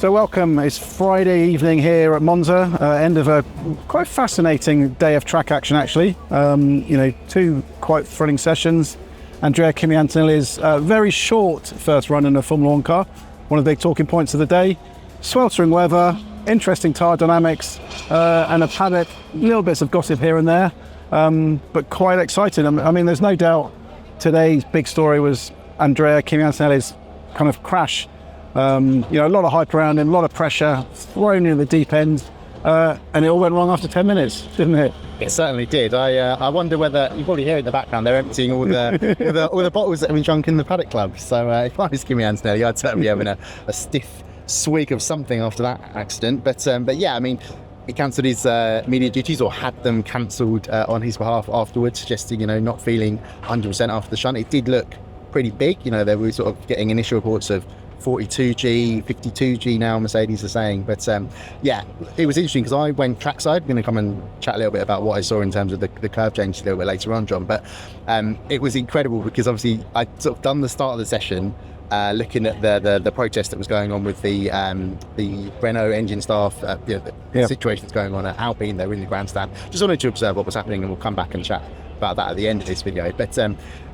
So welcome, it's Friday evening here at Monza, end of a quite fascinating day of track action actually. Two quite thrilling sessions. Kimi Antonelli's very short first run in a Formula 1 car, one of the big talking points of the day. Sweltering weather, interesting tyre dynamics, and a paddock, little bits of gossip here and there, but quite exciting. I mean, there's no doubt today's big story was Kimi Antonelli's kind of crash. A lot of hype around him, a lot of pressure, thrown in the deep end, and it all went wrong after 10 minutes, didn't it? It certainly did. I wonder whether, you probably hear in the background, they're emptying all the bottles that have been drunk in the paddock club. So if I was Kimi Antonelli, I'd certainly be having a stiff swig of something after that accident. But yeah, I mean, he cancelled his media duties, or had them cancelled on his behalf afterwards, suggesting, not feeling 100% after the shunt. It did look pretty big. They were sort of getting initial reports of 42G, 52G now, Mercedes are saying. But yeah, it was interesting because I went trackside. I'm going to come and chat a little bit about what I saw in terms of the curve change a little bit later on, John. But it was incredible because obviously I'd sort of done the start of the session looking at the protest that was going on with the Renault engine staff, the situation that's going on at Alpine. They're in the grandstand. Just wanted to observe what was happening, and we'll come back and chat about that at the end of this video. But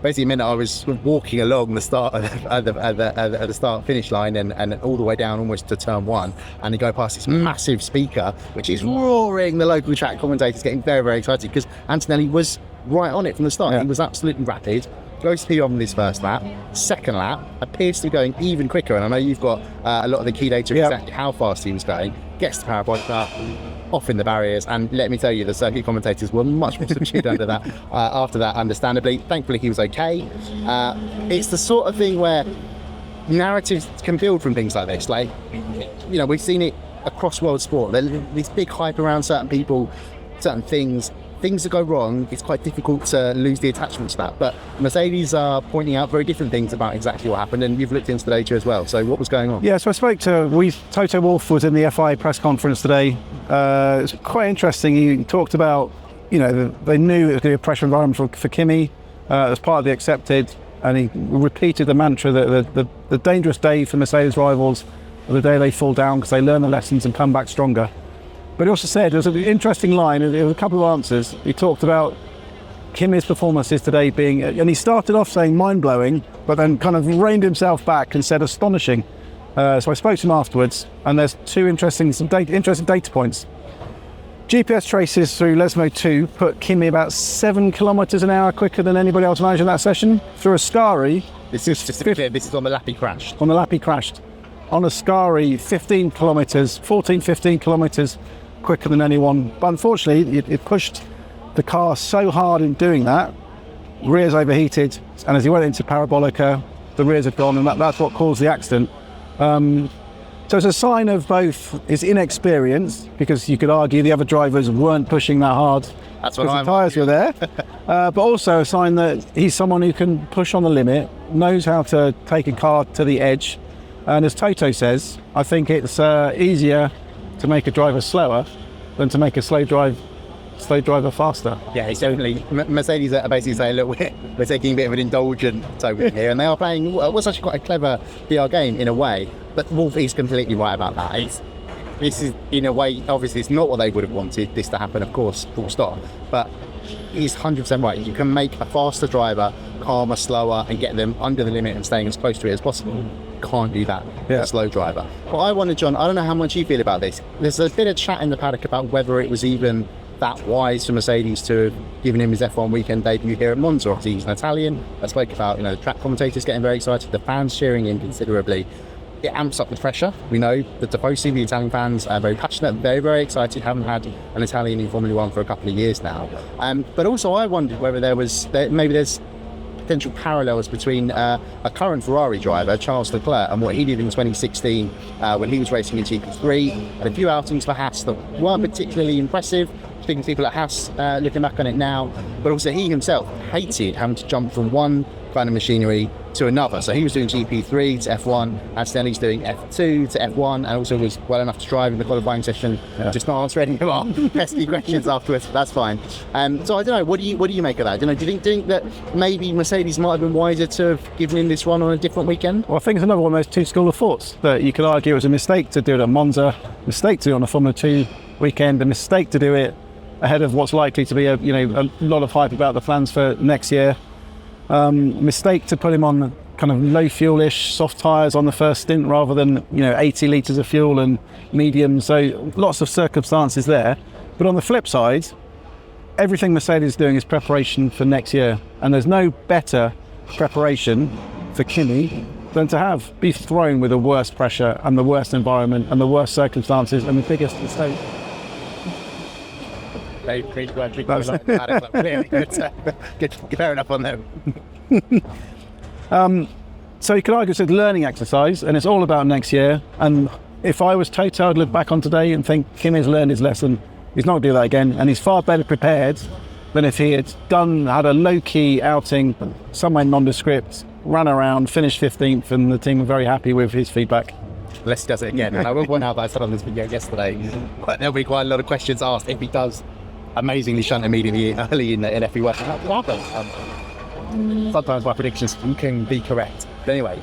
basically, a minute I was walking along the start at the start finish line and all the way down almost to turn one, and they go past this massive speaker which is roaring. The local track commentators getting very, very excited because Antonelli was right on it from the start. He was absolutely rapid. Goes to on this first lap. Second lap appears to be going even quicker, and I know you've got a lot of the key data exactly how fast he was going. Gets to parabolic, off in the barriers, and let me tell you, the circuit commentators were much more subdued under that. After that, understandably, thankfully he was okay. It's the sort of thing where narratives can build from things like this. Like, we've seen it across world sport. There's this big hype around certain people, certain things that go wrong. It's quite difficult to lose the attachment to that. But Mercedes are pointing out very different things about exactly what happened, and you've looked into the data as well. So what was going on? Yeah, so I spoke to Toto Wolff was in the FIA press conference today. It's quite interesting. He talked about, they knew it was going to be a pressure environment for Kimi as part of the accepted, and he repeated the mantra that the dangerous day for Mercedes rivals are the day they fall down because they learn the lessons and come back stronger. But he also said, there was an interesting line, there was a couple of answers. He talked about Kimi's performances today being, and he started off saying mind-blowing, but then kind of reined himself back and said astonishing. So I spoke to him afterwards, and there's two interesting data points. GPS traces through Lesmo 2 put Kimi about 7 kilometres an hour quicker than anybody else managed in that session. Through Ascari, this is just to be clear, this is on the lap he crashed. On the lap he crashed. On Ascari, 15 kilometres quicker than anyone, but unfortunately it pushed the car so hard in doing that, rears overheated, and as he went into parabolica, the rears had gone, and that's what caused the accident. So it's a sign of both his inexperience, because you could argue the other drivers weren't pushing that hard because the tyres were there, but also a sign that he's someone who can push on the limit, knows how to take a car to the edge, and as Toto says, I think it's easier to make a driver slower than to make a slow driver faster. Yeah, it's definitely. Mercedes are basically saying, look, we're taking a bit of an indulgent tone here, and they are playing what's actually quite a clever PR game in a way. But Wolff is completely right about that. This is, in a way, obviously it's not what they would have wanted this to happen, of course, full stop. But he's 100% right. You can make a faster driver calmer, slower, and get them under the limit and staying as close to it as possible. Can't do that with a slow driver. But I wonder, John, I don't know how much you feel about this. There's a bit of chat in the paddock about whether it was even that wise for Mercedes to have given him his F1 weekend debut here at Monza. Obviously, he's an Italian. I spoke about, the track commentators getting very excited, the fans cheering him considerably. It amps up the pressure. We know that Tifosi, the Italian fans, are very passionate, very, very excited. Haven't had an Italian in Formula 1 for a couple of years now. But also I wondered whether maybe there's potential parallels between a current Ferrari driver, Charles Leclerc, and what he did in 2016 when he was racing in GP3. Had a few outings for Haas that weren't particularly impressive. Speaking to people at Haas, looking back on it now, but also he himself hated having to jump from one kind of machinery to another. So he was doing GP3 to F1, Antonelli's doing F2 to F1, and also was well enough to drive in the qualifying session. Just not answer any of our pesky questions afterwards, but that's fine. So I don't know, what do you make of that? Do you think that maybe Mercedes might have been wiser to have given him this run on a different weekend? Well, I think it's another one of those two school of thoughts that you could argue it was a mistake to do it at Monza, mistake to do it on a Formula 2 weekend, a mistake to do it ahead of what's likely to be a lot of hype about the plans for next year. Mistake to put him on kind of low fuel-ish soft tyres on the first stint rather than 80 litres of fuel and medium. So lots of circumstances there. But on the flip side, everything Mercedes is doing is preparation for next year, and there's no better preparation for Kimi than to be thrown with the worst pressure and the worst environment and the worst circumstances and the biggest mistake. Fair enough on them. So you could argue it's a learning exercise, and it's all about next year. And if I was Toto, I'd look back on today and think Kimi's learned his lesson. He's not going to do that again, and he's far better prepared than if he had had a low-key outing somewhere nondescript, ran around, finished 15th, and the team were very happy with his feedback. Unless he does it again. And I will point out that I said on this video yesterday, there'll be quite a lot of questions asked if he does amazingly shunt immediately early in FP1. Sometimes my predictions can be correct. But anyway,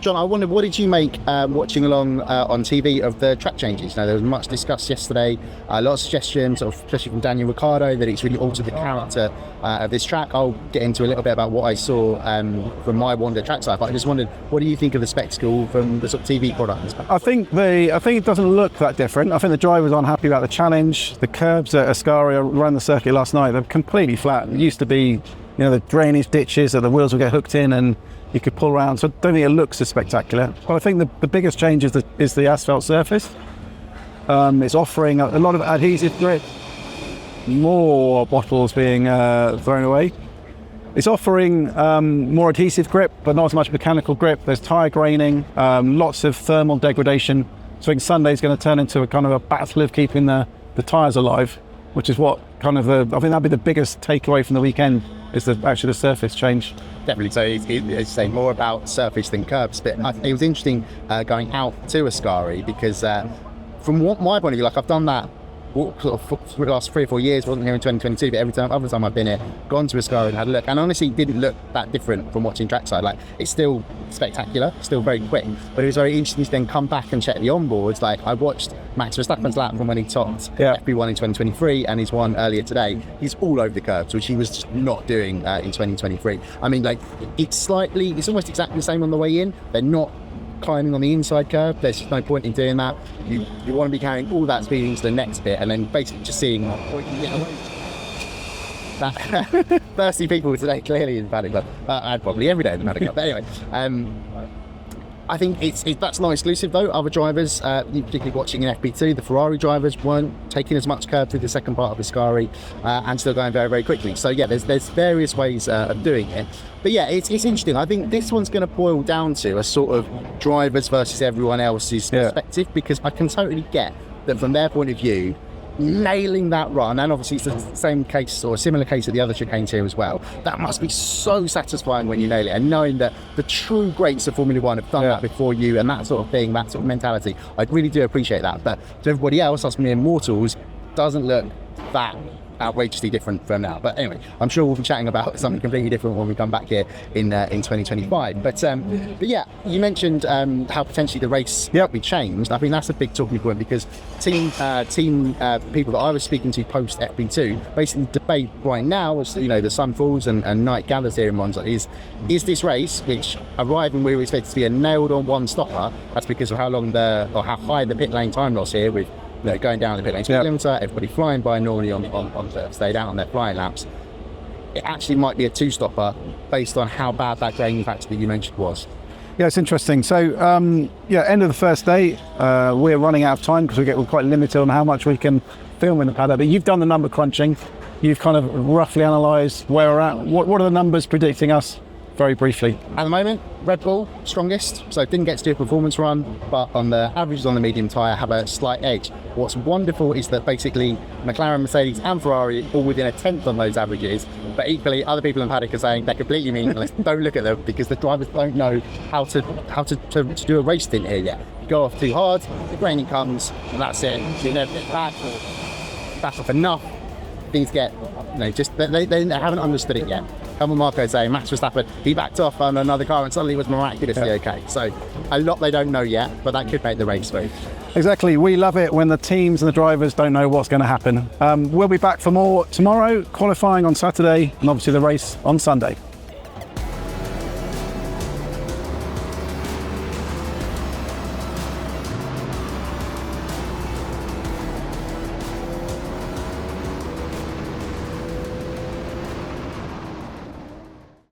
John, I wondered, what did you make watching along on TV of the track changes? Now, there was much discussed yesterday, a lot of suggestions, especially from Daniel Ricciardo, that it's really altered the character of this track. I'll get into a little bit about what I saw from my wander trackside, but I just wondered, what do you think of the spectacle from the sort of TV product? I think it doesn't look that different. I think the drivers aren't happy about the challenge. The curbs at Ascari around the circuit last night, they're completely flat. It used to be, the drainage ditches that the wheels would get hooked in and you could pull around, so I don't think it looks as spectacular. But I think the biggest change is the asphalt surface. It's offering a lot of adhesive grip, more bottles being thrown away. It's offering more adhesive grip, but not as much mechanical grip. There's tyre graining, lots of thermal degradation. So I think Sunday's going to turn into a kind of a battle of keeping the tyres alive, which is what I think that'd be the biggest takeaway from the weekend, is actually the surface change. Definitely. So it's saying more about surface than curbs. But it was interesting going out to Ascari because from my point of view, I've done that for the last 3 or 4 years. Wasn't here in 2022, but other time I've been here, gone to Ascari and had a look, and honestly it didn't look that different from watching trackside. It's still spectacular, still very quick, but it was very interesting to then come back and check the onboards. I watched Max Verstappen's lap from when he topped FP1 in 2023 and his one earlier today. He's all over the curbs, which he was just not doing in 2023. I mean, it's almost exactly the same on the way in. They're not climbing on the inside curve. There's just no point in doing that. You want to be carrying all that speed into the next bit and then basically just seeing what you can get away. That thirsty people today clearly in the Paddock Club. I'd probably every day in the Paddock Club. But anyway, I think that's not exclusive though. Other drivers, particularly watching in FP2, the Ferrari drivers weren't taking as much curve through the second part of Ascari and still going very, very quickly. So yeah, there's various ways of doing it. But yeah, it's interesting. I think this one's going to boil down to a sort of drivers versus everyone else's perspective, because I can totally get that from their point of view, nailing that run, and obviously it's the same case or a similar case at the other chicanes here as well, that must be so satisfying when you nail it, and knowing that the true greats of Formula 1 have done that before you and that sort of thing, that sort of mentality. I really do appreciate that. But to everybody else, us mere mortals, doesn't look that outrageously different from now. But anyway, I'm sure we'll be chatting about something completely different when we come back here in 2025. But yeah, you mentioned how potentially the race will be changed. I think that's a big talking point, because team people that I was speaking to post FP2 basically debate right now, as the sun falls and night gathers here in Monza, is this race, which arriving we were expected to be a nailed on one stopper, that's because of how high the pit lane time loss here with going down the pit lane speed limiter, everybody flying by normally stayed out on their flying laps. It actually might be a two-stopper based on how bad that graining factor that you mentioned was. Yeah, it's interesting. So, end of the first day, we're running out of time because we're quite limited on how much we can film in the paddock. But you've done the number crunching. You've kind of roughly analysed where we're at. What are the numbers predicting us? Very briefly. At the moment, Red Bull strongest, so didn't get to do a performance run, but on the averages on the medium tyre have a slight edge. What's wonderful is that basically McLaren, Mercedes and Ferrari all within a tenth on those averages, But equally, other people in the paddock are saying they're completely meaningless. Don't look at them because the drivers don't know how to do a race stint here yet. You go off too hard, the graining comes, and that's it. You know, back off enough. Things get, just they haven't understood it yet. Helmut Marko saying Max Verstappen, he backed off on another car and suddenly was miraculously okay. So a lot they don't know yet, but that could make the race smooth. Exactly. We love it when the teams and the drivers don't know what's going to happen. We'll be back for more tomorrow, qualifying on Saturday, and obviously the race on Sunday.